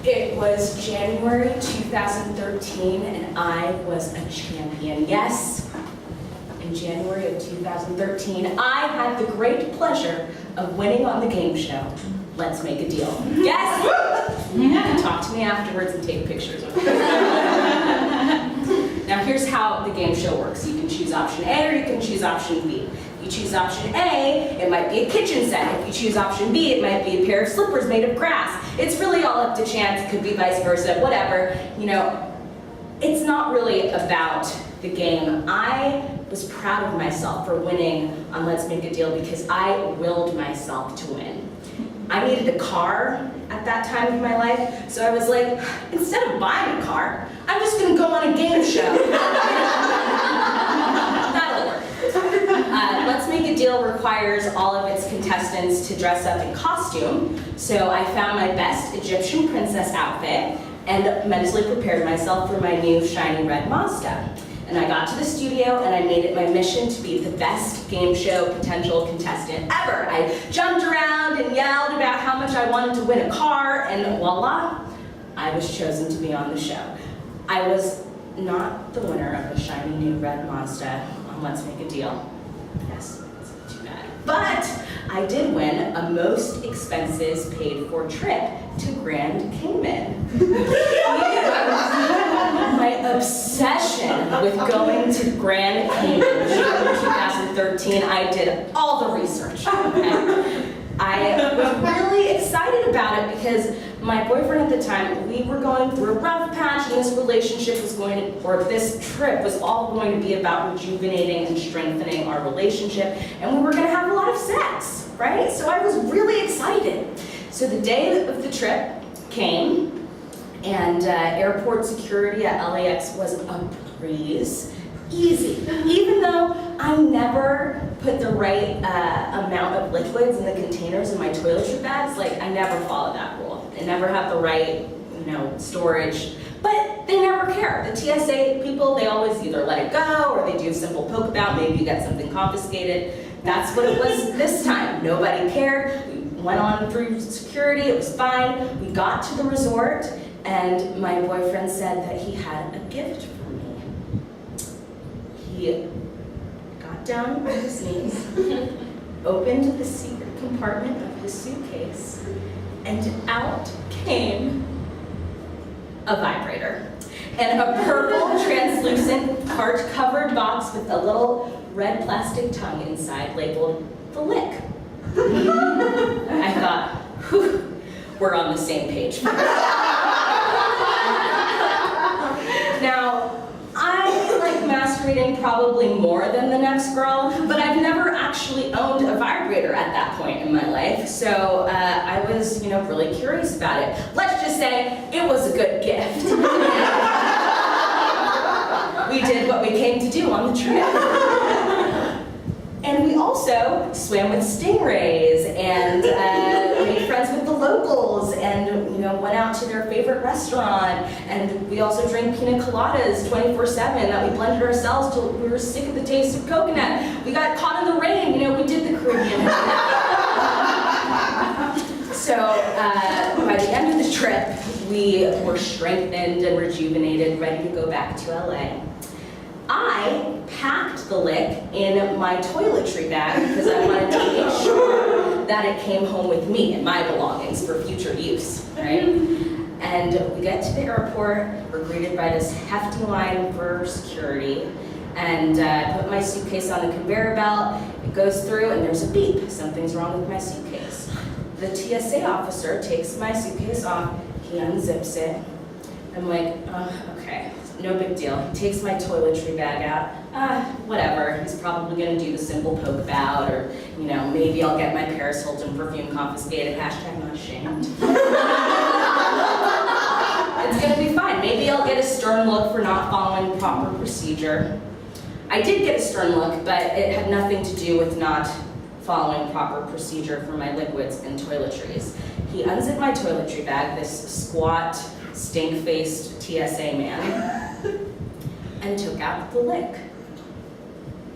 It was January 2013, and I was a champion. Yes, in January of 2013, I had the great pleasure of winning on the game show, Let's Make a Deal. Yes! Talk to me afterwards and take pictures of it. Now here's how the game show works. You can choose option A or you can choose option B. If you choose option A, it might be a kitchen set. If you choose option B, it might be a pair of slippers made of grass. It's really all up to chance. It could be vice versa, whatever. You know, it's not really about the game. I was proud of myself for winning on Let's Make a Deal because I willed myself to win. I needed a car at that time of my life, so I was like, instead of buying a car, I'm just gonna go on a game show. That'll work. Let's Make a Deal requires all of its contestants to dress up in costume, so I found my best Egyptian princess outfit and mentally prepared myself for my new shiny red Mazda. And I got to the studio and I made it my mission to be the best game show potential contestant ever. I jumped around and yelled about how much I wanted to win a car, and voila, I was chosen to be on the show. I was not the winner of the shiny new red Mazda on Let's Make a Deal. Yes, it's too bad. But I did win a most expenses paid for trip to Grand Cayman. My obsession with going to Grand Cayman in 2013, I did all the research. Okay? I was really excited about it because my boyfriend at the time, we were going through a rough patch, and this relationship was going to, or this trip was all going to be about rejuvenating and strengthening our relationship, and we were going to have a lot of sex, right? So I was really excited. So the day of the trip came, and airport security at LAX was a breeze. Easy. Even though I never put the right amount of liquids in the containers in my toiletry bags, like I never followed that rule. I never have the right, storage. But they never care. The TSA people, they always either let it go or they do a simple poke about, maybe you get something confiscated. That's what it was this time. Nobody cared. We went on through security, it was fine. We got to the resort, and my boyfriend said that he had a gift for me. He got down on his knees, opened the secret compartment of his suitcase, and out came a vibrator and a purple translucent heart-covered box with a little red plastic tongue inside labeled The Lick. I thought, whew, we're on the same page. Now, I like masturbating probably more than the next girl, but I've never actually owned a vibrator at that point in my life, so I was, really curious about it. Let's just say it was a good gift. We did what we came to do on the trip. And we also swam with stingrays and made friends with the locals and went out to their favorite restaurant. And we also drank pina coladas 24/7 that we blended ourselves till we were sick of the taste of coconut. We got caught in the rain, we did the Caribbean. So by the end of the trip, we were strengthened and rejuvenated, ready to go back to LA. I packed the Lick in my toiletry bag because I wanted to make sure that it came home with me and my belongings for future use, right? And we get to the airport, we're greeted by this hefty line for security, and I put my suitcase on the conveyor belt, it goes through, and there's a beep. Something's wrong with my suitcase. The TSA officer takes my suitcase off, he unzips it. I'm like, okay. No big deal. He takes my toiletry bag out. Whatever. He's probably going to do the simple poke about, or, maybe I'll get my Paris Hilton perfume confiscated. Hashtag not ashamed. It's going to be fine. Maybe I'll get a stern look for not following proper procedure. I did get a stern look, but it had nothing to do with not following proper procedure for my liquids and toiletries. He unzipped my toiletry bag, this squat, stink-faced TSA man, and took out the Lick.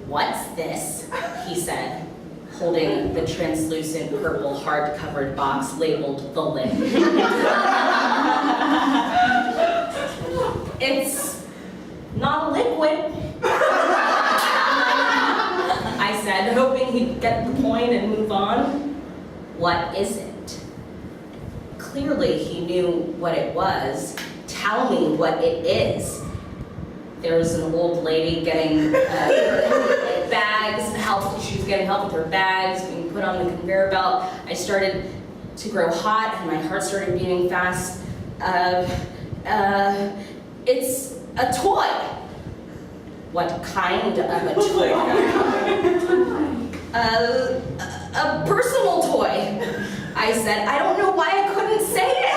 "What's this?" he said, holding the translucent purple hard-covered box labeled The Lick. get the point and move on? What is it? Clearly, he knew what it was. Tell me what it is. There was an old lady getting bags, she was getting help with her bags, being put on the conveyor belt. I started to grow hot and my heart started beating fast. It's a toy. What kind of a toy? A personal toy. I said, I don't know why I couldn't say it.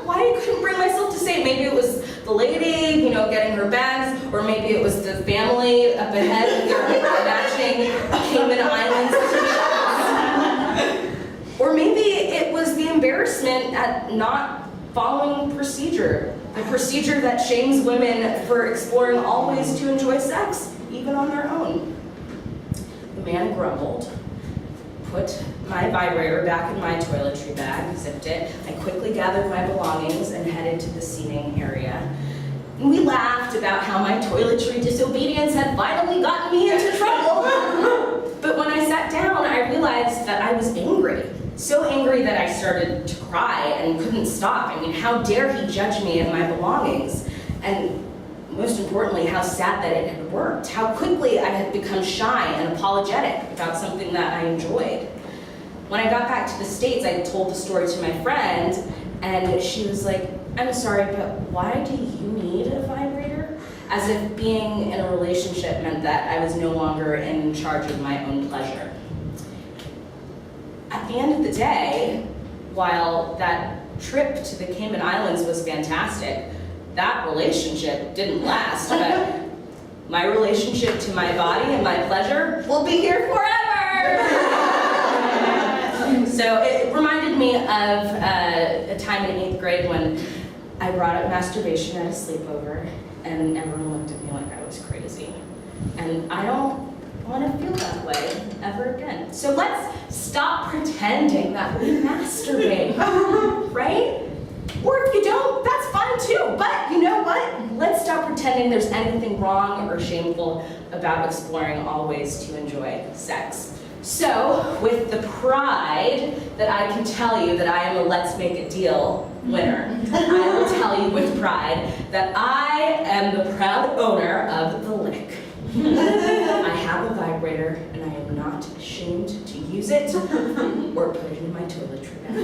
Why I couldn't bring myself to say it. Maybe it was the lady, getting her bags, or maybe it was the family up ahead with their matching Cayman Islands t-shirts. Or maybe it was the embarrassment at not following procedure. The procedure that shames women for exploring all ways to enjoy sex, even on their own. The man grumbled, put my vibrator back in my toiletry bag, zipped it. I quickly gathered my belongings and headed to the seating area. And we laughed about how my toiletry disobedience had finally gotten me into trouble. But when I sat down, I realized that I was angry. So angry that I started to cry and couldn't stop. I mean, how dare he judge me and my belongings? And most importantly, how sad that it had worked. How quickly I had become shy and apologetic about something that I enjoyed. When I got back to the States, I told the story to my friend, and she was like, I'm sorry, but why do you need a vibrator? As if being in a relationship meant that I was no longer in charge of my own pleasure. At the end of the day, while that trip to the Cayman Islands was fantastic, that relationship didn't last, but my relationship to my body and my pleasure will be here forever! So it reminded me of a time in 8th grade when I brought up masturbation at a sleepover, and everyone looked at me like I was crazy. And I don't want to feel that way ever again. So let's stop pretending that we masturbate, right? Or if you don't, that's fine too. But you know what? Let's stop pretending there's anything wrong or shameful about exploring all ways to enjoy sex. So, with the pride that I can tell you that I am a Let's Make a Deal winner, I will tell you with pride that I am the proud owner of the Lick. I have a vibrator, and I am not ashamed to use it or put it in my toiletry bag.